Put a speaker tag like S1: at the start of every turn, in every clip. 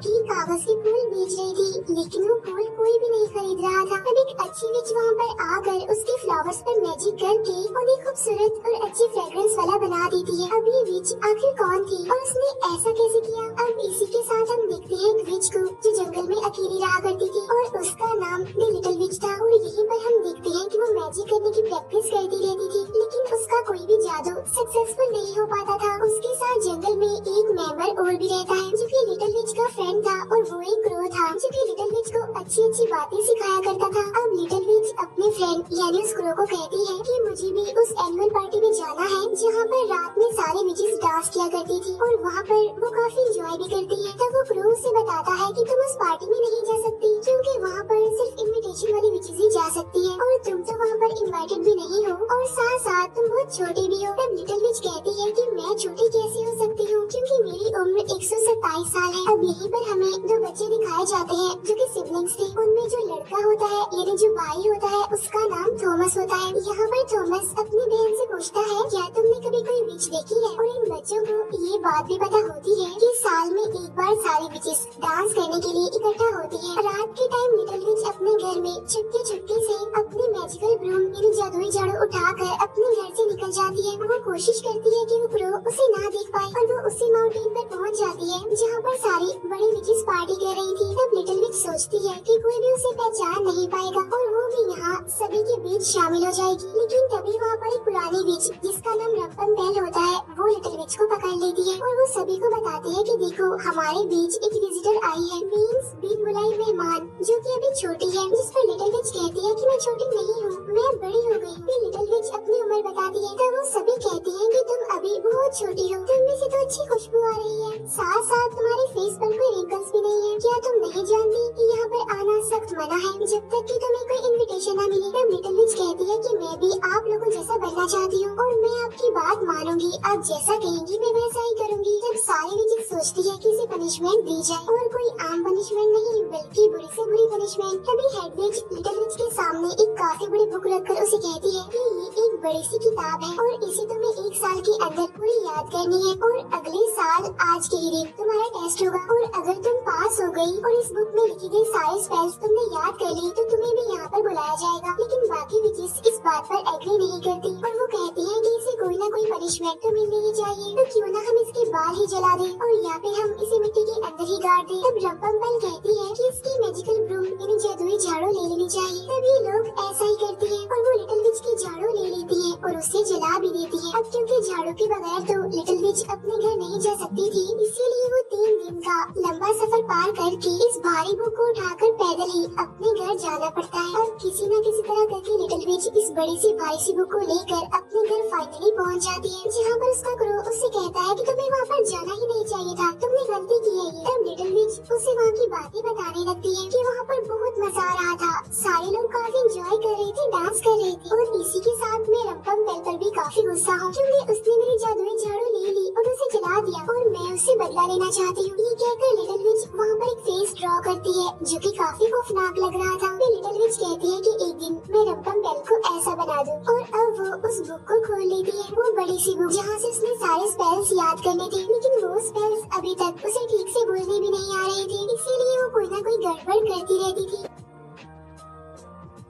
S1: की कागज के फूल बेच रही थी, लेकिन वो फूल कोई भी नहीं खरीद रहा था। तब एक अच्छी विच वहाँ पर आकर उसके फ्लावर्स पर मैजिक करके उन्हें खूबसूरत और अच्छी फ्रेग्रेंस वाला बना देती है। अब ये विच आखिर कौन थी और उसने ऐसा कैसे किया? अब इसी के साथ हम देखते हैं एक विच को जो जंगल में अकेली रहा करती थी और उसका नाम द लिटिल विच था। और यहीं पर हम देखते हैं कि वो मैजिक करने की प्रैक्टिस करती रहती थी, लेकिन उसका कोई भी जादू सक्सेसफुल नहीं हो पाता था। उसके साथ जंगल में एक मेंबर और भी रहता है जो कि लिटिल विच का फ्रेंड था और वो एक क्रो था जो कि लिटिल विच को अच्छी अच्छी बातें सिखाया करता था। अब लिटिल विच अपने फ्रेंड यानी उस क्रो को कहती है कि मुझे भी उस एनुअल पार्टी में जाना है जहाँ पर रात में सारे विचेस डांस किया करती थी और वहाँ पर वो काफी एंजॉय भी करती है। तब वो क्रो से बताता है कि तुम उस पार्टी में नहीं जा सकती क्योंकि वहाँ पर सिर्फ इनविटेशन वाली विचेस ही जा सकती है और तुम तो वहाँ पर इनवाइटेड भी नहीं हो और साथ साथ तुम बहुत छोटी भी हो। तब लिटिल विच कहती है कि मैं छोटी कैसे हो सकती हूँ क्योंकि मेरी उम्र 127 साल है। अब यहीं पर हमें दो बच्चे दिखाए जाते हैं जो कि सिबलिंग्स थे। उनमें जो लड़का होता है यानी जो भाई होता है उसका नाम थॉमस होता है। यहाँ पर थॉमस अपनी बहन से पूछता है क्या तुमने कभी कोई विच देखी है? और इन बच्चों को ये बात भी पता होती है कि साल में एक बार सारी विचेस डांस करने के लिए इकट्ठा होती है। रात के टाइम लिटिल विच अपने घर में चुपके चुपके से अपनी मैजिकल ब्रूम यानी जादुई झाड़ू उठाकर अपने घर से निकल जाती है। वो कोशिश करती है कि वो क्रो उसे ना देख पाए और वो उसी माउंटेन पर पहुंच जाती है जहाँ पर सारी बड़ी विचेस पार्टी कर रही थी। तब लिटिल विच सोचती है कि कोई भी उसे पहचान नहीं पाएगा और वो भी यहाँ सभी के बीच शामिल हो जाएगी। लेकिन तभी वहाँ पर एक पुरानी विच जिसका नाम रंपमपेल होता है वो लिटिल विच को पकड़ लेती है और वो सभी को बताती है कि देखो हमारे बीच एक विजिटर आई है, मीन्स बिन बुलाई मेहमान जो कि अभी छोटी है। जिस पर लिटिल विच कहती है कि मैं छोटी नहीं हूँ, मैं बड़ी हो गई। फिर लिटिल विच अपनी उम्र बताती है तो वो सभी कहती है कि तुम अभी बहुत छोटी हो, तुम में से तो अच्छी खुशबू आ रही है, साथ साथ तुम्हारे फेस पर कोई रिंकल्स भी नहीं है। क्या तुम नहीं जानती कि यहाँ पर आना सख्त मना है जब तक कि तुम्हें कोई इनविटेशन न मिले? तब लिटिल विच कहती है कि मैं भी आप लोगों जैसा बनना चाहती हूँ और मैं आपकी बात मानूंगी, आप जैसा कहेंगी मैं वैसा ही करूँगी। जब सारी विचेस सोचती है कि इसे पनिशमेंट दी जाए और कोई आम पनिशमेंट नहीं बल्कि बुरी से बुरी पनिशमेंट। तभी हेड विच लिटिल विच के सामने एक काफी बड़ी बुक रखकर उसे कहती है कि ये एक बड़ी सी किताब है और इसे तुम्हें 1 साल के अंदर पूरी याद करनी है और अगले साल आज के ही दिन तुम्हारा टेस्ट होगा और अगर तुम पास हो गई और इस बुक में लिखी गई सारे स्पेल्स तुमने याद कर ली तो तुम्हें भी यहाँ पर बुलाया जाएगा। लेकिन बाकी विचेस इस बात पर एग्री नहीं करती और वो कहती है कि इसे कोई ना कोई पनिशमेंट तो मिलनी ही चाहिए, तो क्यों ना हम इसके बाल ही जला दें और या फिर हम इसे मिट्टी के अंदर ही गाड़ दें। तब रंपमपेल कहती है कि इसकी मैजिकल ब्रूम यानी जादुई झाड़ू ले लेनी चाहिए। तब ये लोग ऐसा ही करती है और वो लिटिल विच की झाड़ू ले लेती है और उसे जला भी देती है। अब क्योंकि झाड़ू के बगैर तो लिटिल विच अपने घर नहीं जा सकती थी, इसीलिए वो 3 दिन का लंबा सफर पार करके इस भारी बुक को उठाकर पैदल ही अपने घर जाना पड़ता है। और किसी न किसी तरह करके लिटिल विच इस बड़ी सी भारी सी बुक को लेकर अपने घर फाइनली पहुंच जाती है जहाँ पर उसका क्रो उससे कहता है कि तुम्हें वहाँ पर जाना ही नहीं चाहिए था, तुमने गलती की है ये। तब लिटिल विच उसे वहाँ की बातें बताने लगती है कि वहाँ पर बहुत मजा आ रहा था, सारे लोग काफी एंजॉय कर रहे थे, डांस कर रहे थे और इसी के साथ मैं रंपमपेल पर भी काफी गुस्सा हूँ क्योंकि उसने मेरी जादुई झाड़ू ले ली और उसे जला दिया और मैं उससे बदला लेना चाहती हूँ। ये कहकर लिटिल विच वहाँ पर एक फेस ड्रॉ करती है जो कि काफी खौफनाक लग रहा था। फिर लिटिल विच कहती है कि एक दिन मैं रंपमपेल को ऐसा बना दूं और अब वो उस बुक को खोल लेती है, वो बड़ी सी बुक जहाँ से उसने सारे स्पेल्स याद करने थे, लेकिन वो स्पेल्स अभी तक उसे ठीक से बोलने भी नहीं आ रहे थे, इसीलिए वो कोई ना कोई गड़बड़ करती रहती थी।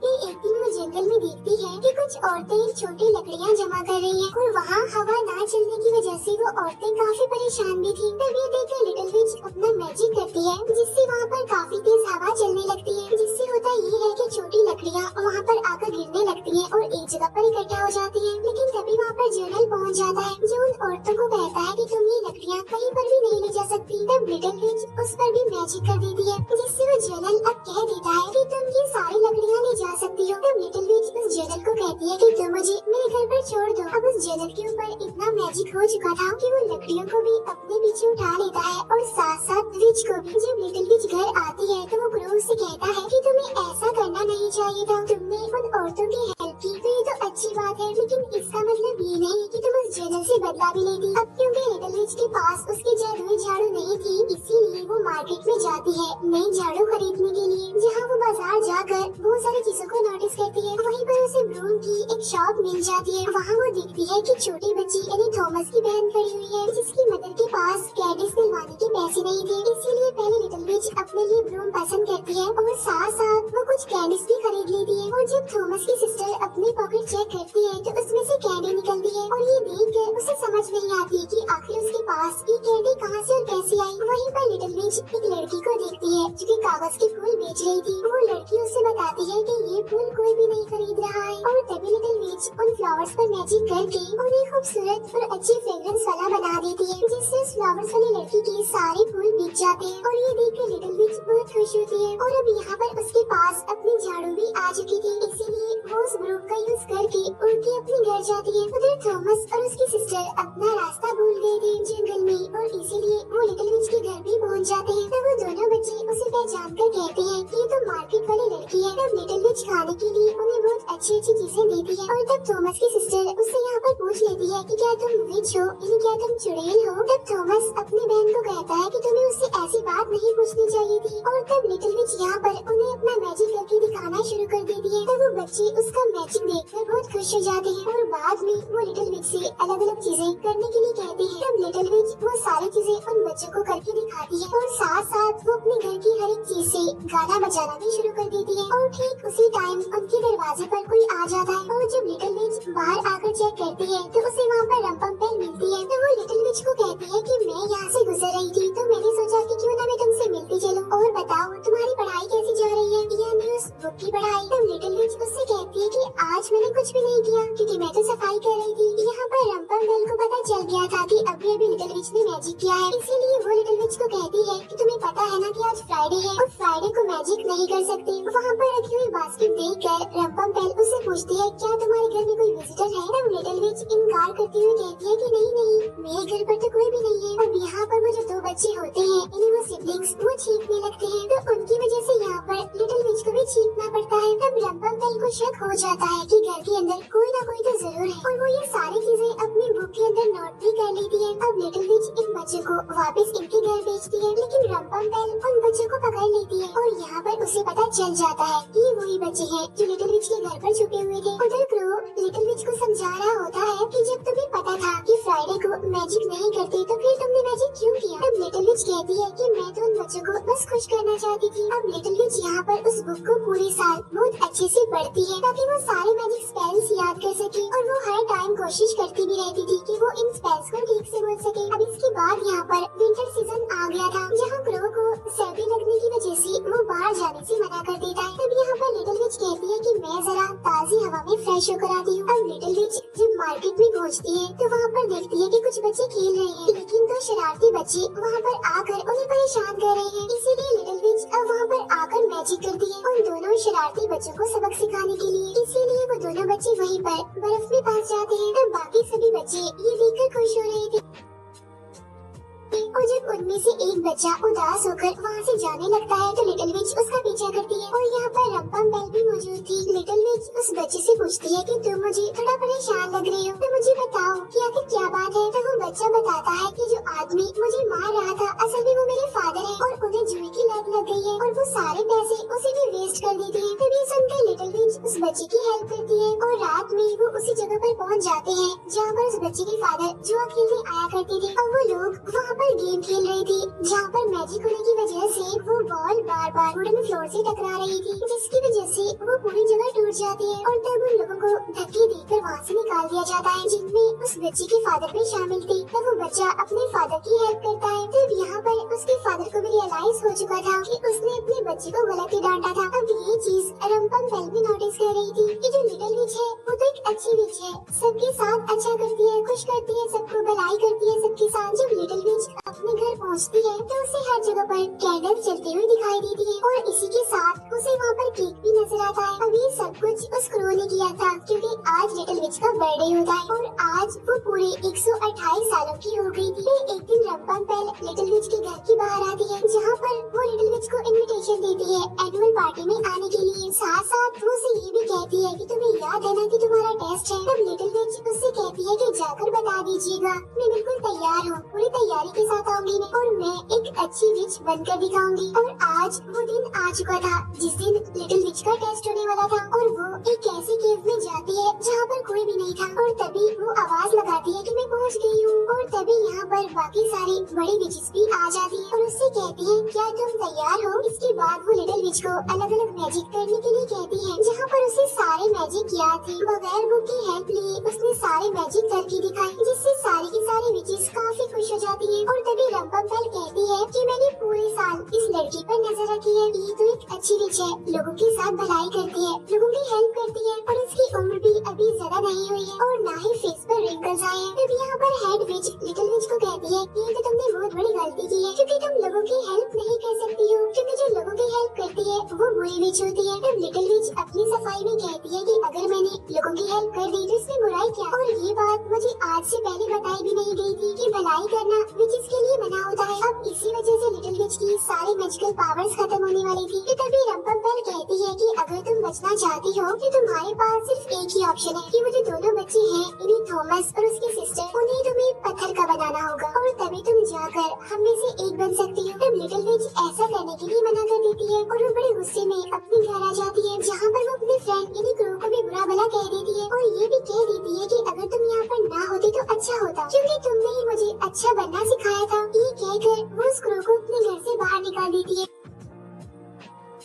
S1: एक दिन वो जंगल में देखती है कि कुछ औरतें छोटी लकड़ियाँ जमा कर रही हैं और वहाँ हवा ना चलने की वजह से वो औरतें काफी परेशान भी थीं। तब ये देखकर लिटिल विच अपना मैजिक करती है जिससे वहाँ पर काफी तेज हवा चलने लगती है, जिससे होता ये है कि छोटी लकड़ियाँ वहाँ पर आकर गिरने लगती हैं और एक जगह पर इकट्ठा हो जाती हैं। लेकिन तभी वहाँ पर जनरल पहुँच जाता है जो उन औरतों को कहता है कि तुम ये लकड़ियाँ कहीं पर भी नहीं ले जा सकती। तब लिटिल विच उस पर भी मैजिक कर देती है जिससे वो जनरल अब कह देता है कि तुम ये सारी लकड़ियाँ ले जा सकती हो। तब लिटिल विच उस जनरल को कहती है कि तुम मुझे मेरे घर पर छोड़ दो। अब उस जनरल के ऊपर इतना मैजिक हो चुका था कि वो लकड़ियों को भी अपने पीछे उठा लेता है और साथ साथ विच को भी। जब लिटिल विच घर आती है तो वो क्रो से कहता है कि तुम्हें ऐसा करना नहीं चाहिए था, तुमने उन औरतों की हेल्प की तो ये तो अच्छी बात है, लेकिन इसका मतलब ये नहीं कि तुम उस जनरल से बदला भी लेती। अब क्योंकि लिटिल विच के पास उसकी जादुई झाड़ू नहीं थी, इसीलिए वो मार्केट में जाती है नई झाड़ू खरीदने के लिए, जहाँ वो बाजार जाकर बहुत सारी चीजों को नोटिस करती है। वहीं पर उसे ब्रूम की एक शॉप मिल जाती है। वहाँ वो देखती है कि छोटी बच्ची यानी थॉमस की बहन खड़ी हुई है जिसकी मदर के पास कैंडीज दिलवाने के पैसे नहीं थे, इसीलिए पहले लिटिल विच अपने लिए ब्रूम पसंद करती है और साथ साथ वो कुछ कैंडीज भी खरीद लेती है। और जब थॉमस की सिस्टर अपनी पॉकेट चेक करती है तो उसमें से कैंडी निकलती है और ये देखकर उसे समझ नहीं आती कि आखिर उसके पास ये कैंडी कहाँ से और कैसे आई। वहीं पर लिटिल विच एक लड़की को देखती है जो कि कागज के फूल बेच रही थी। वो लड़की उसे बताती है कि ये फूल कोई भी नहीं खरीद रहा है और तभी लिटिल विच उन फ्लावर्स पर मैजिक करके उन्हें खूबसूरत और अच्छी फ्रेग्रेंस वाला बना देती है, जिससे उस फ्लावर्स वाली लड़की के सारे फूल बिक जाते हैं। और ये देखकर लिटिल विच बहुत खुश होती है और अब यहाँ पर उसके पास अपनी झाड़ू भी आ चुकी थी, इसीलिए वो उस ब्रूम का यूज करके उड़ के अपने घर जाती है। उधर थॉमस और उसकी सिस्टर अपना रास्ता भूल गए थे जंगल में और इसीलिए वो लिटिल विच के घर भी पहुँच जाते हैं। तब वो दोनों बच्चे उसे पहचान कर कहते हैं कि ये तो मार्केट वाली लड़की है। तब लिटिल विच खाने के लिए उन्हें बहुत अच्छी अच्छी चीजें देती है और तब थॉमस की सिस्टर उससे यहाँ पर पूछ लेती है कि क्या तुम विच हो यानी क्या तुम चुड़ैल हो। तब थॉमस अपनी बहन को कहता है कि तुम्हें उससे ऐसी बात नहीं पूछनी चाहिए थी और तब लिटिल विच यहाँ पर उन्हें अपना मैजिक करके दिखाना शुरू कर देती है। तब वो बच्चे उसका मैजिक देखकर बहुत खुश हो जाते हैं और बाद में वो लिटिल विच से अलग अलग चीजें करने के लिए कहते हैं। तब लिटिल विच वो सारी चीजें उन बच्चों को करके दिखाती है और साथ साथ वो अपने घर की हर एक चीज से गाना बजाना भी शुरू कर देती है। और ठीक उसी टाइम उनके दरवाजे पर कोई आ जाता है और जब लिटिल विच बाहर आकर चेक करती है तो उसे वहाँ पर रंपम्पेल मिलती है। तो वो लिटिल विच को कहती है कि मैं यहाँ से गुजर रही थी तो मैंने सोचा कि क्यों ना मैं तुमसे मिलती चलूं और बताओ तुम्हारी पढ़ाई कैसी जा रही है, यानी उस बुक की पढ़ाई। तब लिटिल विच उससे कहती है कि आज मैंने कुछ भी नहीं किया क्योंकि मैं तो सफाई कर रही थी। यहाँ पर रंपम्पेल को पता चल गया था कि अभी अभी लिटिल विच ने मैजिक किया है, इसीलिए वो लिटिल विच को कहती है कि तुम्हें पता है ना कि आज फ्राइडे है और फ्राइडे को मैजिक नहीं कर सकते। वहाँ पर रखी हुई बास्केट देखकर रंपम्पेल उससे पूछती है क्या तुम्हारे घर में कोई विजिटर है। तब लिटिल विच इनकार करती हुई कहती है कि नहीं नहीं मेरे घर पर तो कोई भी नहीं है। अब यहाँ पर वो जो दो बच्चे होते हैं इन्हें वो सिबलिंग्स वो छींकने लगते हैं तो उनकी वजह से यहाँ पर लिटिल विच को भी छींकना पड़ता है। तब रंपम्पेल को शक हो जाता है कि घर के अंदर कोई ना कोई तो जरूर है और वो ये सारी चीजें अपनी बुक के अंदर नोट भी कर लेती है। अब लिटिल विच इन बच्चों को वापस इनके घर भेजती है, लेकिन रंपम्पेल उन बच्चों को पकड़ लेती है और यहाँ पर उसे पता चल जाता है कि वही बच्चे हैं जो लिटिल विच के घर पर छुपे हुए थे। उधर क्रो लिटिल विच को समझा रहा होता है कि जब तुम्हें पता था कि फ्राइडे को मैजिक नहीं करते तो फिर तुमने मैजिक क्यों किया। अब लिटिल विच कहती है कि मैं तो उन बच्चों को बस खुश करना चाहती थी। अब लिटिल विच यहाँ पर उस बुक को पूरे साल बहुत अच्छे से पढ़ती है ताकि वो सारे मैजिक स्पेल्स याद कर सके और वो हर टाइम कोशिश करती भी रहती थी कि वो इन स्पेल्स को ठीक से बोल सके। अब इसके बाद यहाँ पर विंटर सीजन आ गया था जहाँ क्रो को सर्दी लगने की वजह से वो बाहर जाने से मना कर देता है। तब यहाँ पर लिटिल विच कहती है कि मैं जरा ताजी हवा में फ्रेश होकर आती हूँ। अब लिटिल विच जब मार्केट में पहुँचती है तो वहाँ पर देखती है कि कुछ बच्चे खेल रहे हैं, लेकिन दो शरारती बच्चे वहाँ पर आकर उन्हें परेशान कर रहे हैं, इसीलिए लिटिल विच अब वहाँ पर आकर मैजिक करती है उन दोनों शरारती बच्चों को सबक सिखाने के लिए। इसीलिए वो दोनों बच्चे वहीं पर बर्फ में फंस जाते हैं। तब बाकी सभी बच्चे ये देखकर खुश हो रहे थे और जब उनमें से एक बच्चा उदास होकर वहाँ से जाने लगता है तो लिटिल विच उसका पीछा करती है और यहाँ पर रंपम्पेल भी मौजूद थी। लिटिल विच उस बच्चे से पूछती है कि तुम मुझे थोड़ा परेशान लग रही हो तो मुझे बताओ कि आखिर क्या बात है। तो वो बच्चा बताता है कि जो आदमी मुझे मार रहा था असल में वो मेरे फादर है और उन्हें जुए की लत लग गई है और वो सारे पैसे उसी में वेस्ट कर देते हैं। तभी सुनकर लिटिल विच उस बच्चे की हेल्प करती है और रात में वो उसी जगह पर पहुँच जाते हैं जहाँ पर उस बच्चे के फादर जुआ खेलने आया करते थे और वो लोग वहाँ पर गेम खेल रही थी जहाँ पर मैजिक होने की वजह से वो बॉल बार बार वुडन फ्लोर से टकरा रही थी, जिसकी वजह से वो पूरी जगह टूट जाती है और तब उन लोगों को धक्के देकर वहाँ से निकाल दिया जाता है जिनमें उस बच्चे के फादर भी शामिल थे। तब वो बच्चा अपने फादर की हेल्प करता है। तब यहाँ पर उसके फादर को भी रियलाइज हो चुका था कि उसने अपने बच्चे को गलत ही डांटा था। अब ये चीज रंपम्पेल भी नोटिस कर रही थी कि जो लिटिल विच है वो तो एक अच्छी विच है, सबके साथ अच्छा करती है, खुश करती है, सबको भलाई करती है सबके साथ। जब लिटिल विच अपने घर पहुँचती है तो उसे हर जगह पर कैंडल जलती हुई दिखाई देती है और इसी के साथ उसे वहाँ पर केक भी नजर आता है। अब ये सब कुछ उस क्रो ने किया था क्योंकि आज लिटिल विच का बर्थडे होता है और आज वो पूरे 128 सालों की हो गई थी। फिर एक दिन रंपम्पेल लिटिल विच के घर के बाहर आती है जहाँ पर वो लिटिल विच को इनविटेशन देती है एनुअल पार्टी में आने के लिए। साथ साथ वो उसे ये भी कहती है कि तुम्हें याद है ना कि तुम्हारा टेस्ट है। तब लिटिल विच उससे कहती है कि जाकर बता दीजिएगा, मैं बिल्कुल तैयार हूँ, पूरी तैयारी के साथ आऊंगी और मैं एक अच्छी विच बनकर दिखाऊंगी। और आज वो दिन आ चुका था जिस दिन लिटिल विच का टेस्ट होने वाला था और वो एक ऐसे केव में जाती है जहाँ पर कोई भी नहीं था और तभी वो आवाज लगाती है कि मैं पहुँच गई हूँ। और तभी यहाँ पर बाकी सारी बड़ी विचेस भी आ जाती है और उससे कहती है क्या तुम तैयार हो। इसके बाद वो लिटिल विच को अलग अलग मैजिक करने के लिए कहती है जहाँ पर उसे सारे मैजिक याद थे। बगैर बुक की हेल्प लिए उसने सारे मैजिक करके दिखाए जिससे सारी की सारी विचेस काफी खुश हो जाती है। और तभी रंपम्पल कहती है कि मैंने पूरे साल इस लड़की पर नजर रखी है, ये तो एक अच्छी विच है, लोगों के साथ भलाई करती है, लोगों की हेल्प करती है और इसकी उम्र भी अभी ज्यादा नहीं हुई है और ना ही फेस पर रिंकल्स आए हैं। तब यहाँ पर हेड विच लिटिल विच को कहती है ये तो तुमने बहुत बड़ी गलती की है क्योंकि तुम लोगों की हेल्प नहीं कर सकती हो, क्योंकि जो लोगों की हेल्प करती है वो बुरी विच होती है। तब लिटिल विच अपनी सफाई में कहती है कि अगर मैंने लोगों की हेल्प कर दी तो इसमें बुराई क्या। और ये बात मुझे आज से पहले बताई भी नहीं गई थी कि भलाई करना विचेस के लिए मना होता है। अब इसी वजह से लिटिल विच की सारी मैजिकल पावर्स खत्म होने वाली थी। तो तभी रंपम्पल कहती है कि अगर तुम बचना चाहती हो तो तुम्हारे पास सिर्फ एक ही ऑप्शन है कि वो जो दोनों बच्चे हैं इन्हीं थॉमस और उसकी सिस्टर, उन्हें तुम्हें पत्थर का बनाना होगा और तभी तुम जाकर हम में से एक बन सकती हो। तब लिटिल विच ऐसा करने के लिए मना कर देती है और वो बड़े गुस्से में अपने घर आ जाती है जहाँ पर वो अपने फ्रेंड यानी क्रो को भी बुरा भला कह देती है और ये भी कह देती है कि अगर तुम यहाँ पर ना होती तो अच्छा होता क्योंकि तुमने ही मुझे अच्छा बनना सिखाया था। ये कहकर वो उस क्रो को अपने घर से बाहर निकाल देती है।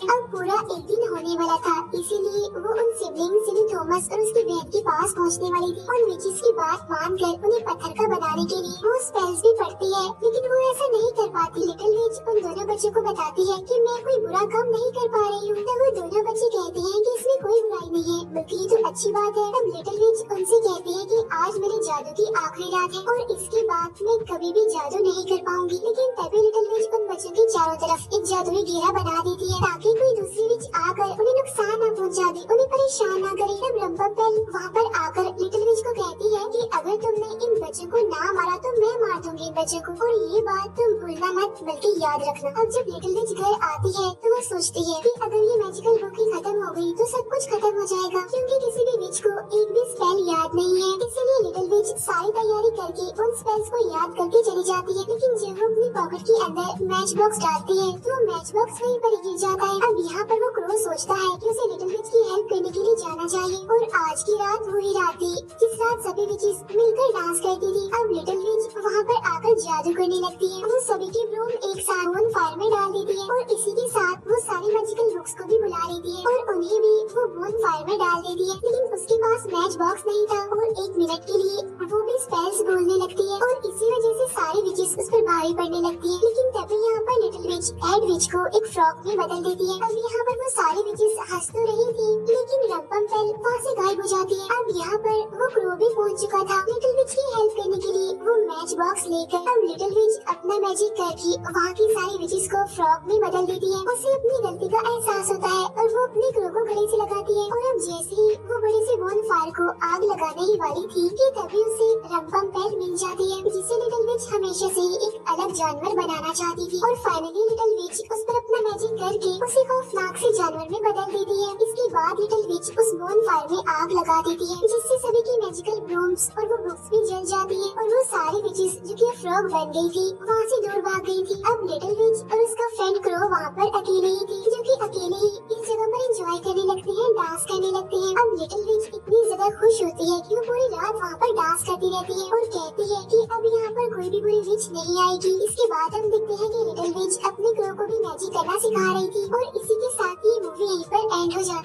S1: अब पूरा एक दिन होने वाला था इसीलिए वो उन सिबलिंग्स यानी थॉमस और उसकी बहन के पास पहुंचने वाली थी और विचेस की बात मानकर उन्हें पत्थर का बनाने के लिए वो स्पेल्स भी पढ़ती है लेकिन वो ऐसा नहीं कर पाती। लिटिल विच उन दोनों बच्चों को बताती है कि मैं कोई बुरा काम नहीं कर पा रही हूँ। तब वो दोनों बच्चे कहते हैं कि इसमें कोई बुराई नहीं है बल्कि ये तो अच्छी बात है। तब लिटिल विच उनसे कहती है कि आज मेरे जादू की आखिरी रात है और इसके बाद मैं कभी भी जादू नहीं कर पाऊंगी। लेकिन तभी लिटिल विच उन बच्चों के चारों तरफ एक जादुई घेरा बना देती है ताकि कोई दूसरी विच आकर उन्हें नुकसान न पहुंचा दे, उन्हें परेशान न करे। तब रंपम्पल वहाँ पर आकर लिटिल विच को कहती है कि अगर तुमने इन बच्चों को ना मारा तो मैं मार दूंगी इन बच्चों को और ये बात तुम भूलना मत बल्कि याद रखना। अब जब लिटिल विच घर आती है तो वो सोचती है कि अगर ये मैजिकल बुक ही खत्म हो गई तो सब कुछ खत्म हो जाएगा क्योंकि किसी भी विच को एक भी स्पेल याद नहीं है। इसीलिए लिटिल विच सारी तैयारी करके उन स्पेल्स को याद करके चली जाती है। लेकिन जब वो अपनी पॉकेट के अंदर मैच बॉक्स डालती है तो मैच बॉक्स वहीं पर गिर जाता है। अब यहाँ पर वो क्रो सोचता है कि उसे लिटिल विच की हेल्प करने के लिए जाना चाहिए और आज की रात वही रात थी जिस रात सभी विचेस मिलकर डांस करती थी। अब लिटिल विच वहाँ पर आकर जादू करने लगती है। वो सभी की ब्रूम एक साथ बोन फायर में डाल देती है और इसी के साथ वो सारी मैजिकल बुक्स को भी बुला लेती है और उन्हें भी वो बोन फायर में डाल देती है। लेकिन उसके पास मैच बॉक्स नहीं था और एक मिनट के लिए वो भी स्पेल्स बोलने लगती है और इसी वजह से सारी विचेस उस पर भारी पड़ने लगती है। लेकिन तभी यहाँ पर लिटिल विच हेड विच को एक फ्रॉक में बदल देती है। अब यहाँ पर वो सारी विचेस हंस तो रही थी लेकिन रंपम्पल वहाँ से गायब हो जाती है। अब यहाँ पर वो क्रो भी पहुँच चुका था लिटिल विच की हेल्प करने के लिए। वो मैच बॉक्स लेकर अब लिटिल विच अपना मैजिक करके वहाँ की सारी विचेस को फ्रॉक में बदल देती है। उसे अपनी गलती का एहसास होता है और वो अपने क्रो को गले से लगाती है और अब जैसे ही वो बड़े से बोन फायर को आग लगाने ही वाली थी कि तभी उसे रंपम्पल मिल जाती है जिसे लिटिल विच हमेशा से ही एक अलग जानवर बनाना चाहती थी। और फाइनली लिटिल विच उस पर अपना मैजिक करके उसे खौफनाक से जानवर में बदल देती है। इसके बाद लिटिल विच उस बोन फायर में आग लगा देती है जिससे सभी की मैजिकल ब्रूम्स और वो बुक्स भी जल जाती है और वो सारी विचेस जो कि फ्रॉग बन गई थी वहाँ से दूर भाग गई थी। अब लिटिल विच और उसका फ्रेंड क्रो वहाँ पर अकेले ही थी जो कि अकेले ही इस जगह पर एंजॉय करने लगते हैं, डांस करने लगते हैं। अब लिटिल विच इतनी ज्यादा खुश होती है कि वो पूरी रात वहाँ पर डांस करती रहती है और कहती है कि अब यहाँ पर कोई भी बुरी विच नहीं आएगी। इसके बाद हम देखते हैं कि लिटिल विच अपने क्रो को भी मैजिक करना सिखा रही थी और इसी के साथ ये मूवी यहीं पर एंड हो जाती है।